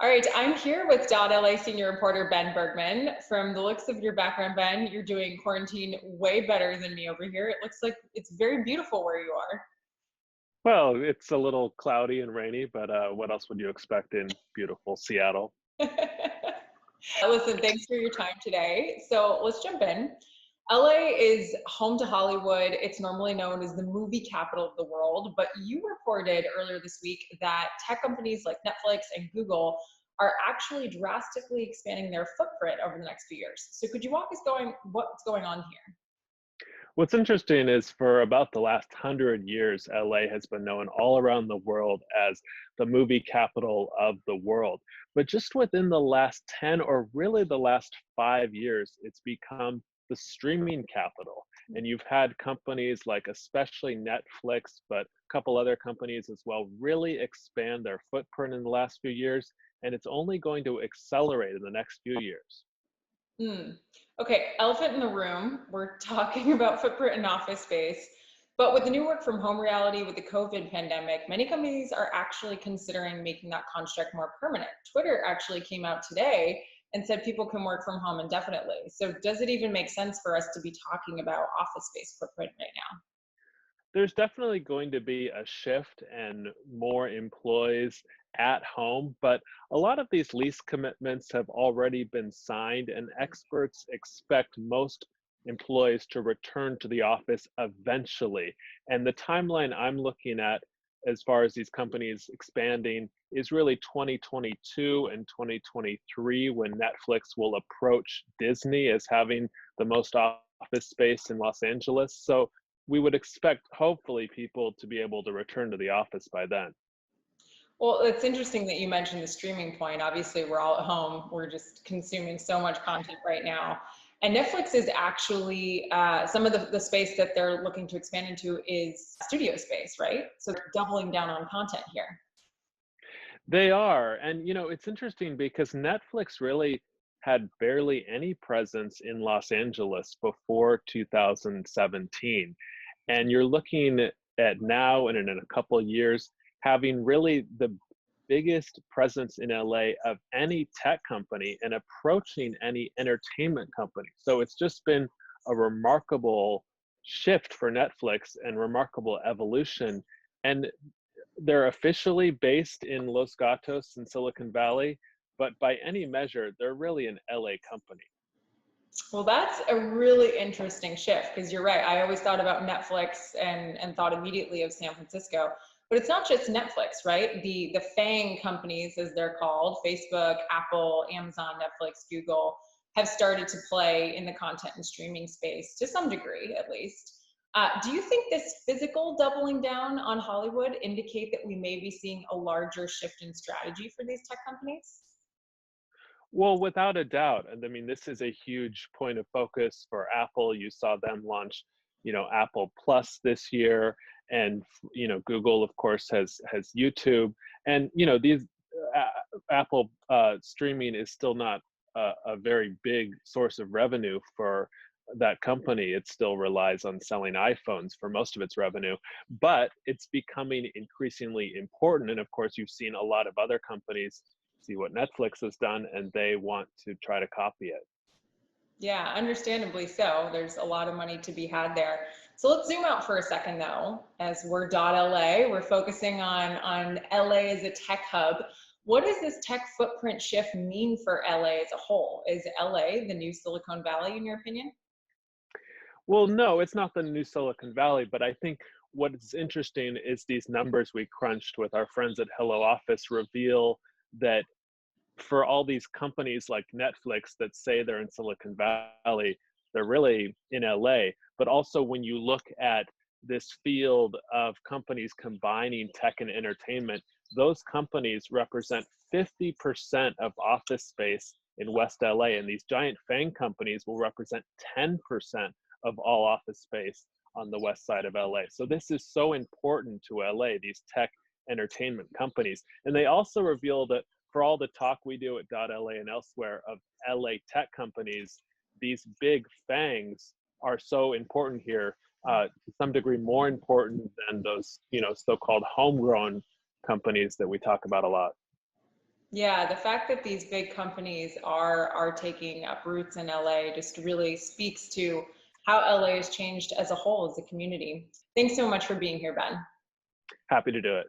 All right, I'm here with dot.LA Senior Reporter Ben Bergman. From the looks of your background, Ben, you're doing quarantine way better than me over here. It looks like it's very beautiful where you are. Well, it's a little cloudy and rainy, but what else would you expect in beautiful Seattle? Listen, thanks for your time today. So let's jump in. LA is home to Hollywood. It's normally known as the movie capital of the world, but you reported earlier this week that tech companies like Netflix and Google are actually drastically expanding their footprint over the next few years. So could you walk us going what's going on here? What's interesting is for about the last 100 years, LA has been known all around the world as the movie capital of the world. But just within the last 10 or really the last 5 years, it's become the streaming capital. And you've had companies like especially Netflix, but a couple other companies as well, really expand their footprint in the last few years. And it's only going to accelerate in the next few years. Hmm. Okay, elephant in the room. We're talking about footprint and office space. But with the new work from home reality with the COVID pandemic, many companies are actually considering making that construct more permanent. Twitter actually came out today and said people can work from home indefinitely. So does it even make sense for us to be talking about office space footprint right now? There's definitely going to be a shift and more employees at home, but a lot of these lease commitments have already been signed, and experts expect most employees to return to the office eventually. And the timeline I'm looking at, as far as these companies expanding, is really 2022 and 2023 when Netflix will approach Disney as having the most office space in Los Angeles. So we would expect, hopefully, people to be able to return to the office by then. Well, it's interesting that you mentioned the streaming point. Obviously, we're all at home. We're just consuming so much content right now. And Netflix is actually some of the space that they're looking to expand into is studio space, right? So they're doubling down on content here. They are. And, it's interesting because Netflix really had barely any presence in Los Angeles before 2017. And you're looking at now and in a couple of years having really the biggest presence in LA of any tech company and approaching any entertainment company. So it's just been a remarkable shift for Netflix and remarkable evolution. And they're officially based in Los Gatos in Silicon Valley, but by any measure, they're really an LA company. Well, that's a really interesting shift because you're right. I always thought about Netflix and thought immediately of San Francisco. But it's not just Netflix, right? The FANG companies, as they're called, Facebook, Apple, Amazon, Netflix, Google, have started to play in the content and streaming space to some degree, at least. Do you think this physical doubling down on Hollywood indicate that we may be seeing a larger shift in strategy for these tech companies? Well, without a doubt. And I mean, this is a huge point of focus for Apple. You saw them launch, Apple Plus this year, and Google, of course, has YouTube, and these Apple streaming is still not a very big source of revenue for that company. It still relies on selling iPhones for most of its revenue, but it's becoming increasingly important. And of course, you've seen a lot of other companies see what Netflix has done, and they want to try to copy it. Yeah, understandably so. There's a lot of money to be had there. So let's zoom out for a second though, as we're dot .LA, we're focusing on LA as a tech hub. What does this tech footprint shift mean for LA as a whole? Is LA the new Silicon Valley in your opinion? Well, no, it's not the new Silicon Valley, but I think what's interesting is these numbers we crunched with our friends at Hello Office reveal that for all these companies like Netflix that say they're in Silicon Valley, they're really in LA. But also, when you look at this field of companies combining tech and entertainment, those companies represent 50% of office space in West LA. And these giant FANG companies will represent 10% of all office space on the west side of LA. So this is so important to LA, these tech entertainment companies. And they also reveal that for all the talk we do at dot .LA and elsewhere of LA tech companies, these big FANGs are so important here, to some degree more important than those, so-called homegrown companies that we talk about a lot. Yeah, the fact that these big companies are taking up roots in LA just really speaks to how LA has changed as a whole, as a community. Thanks so much for being here, Ben. Happy to do it.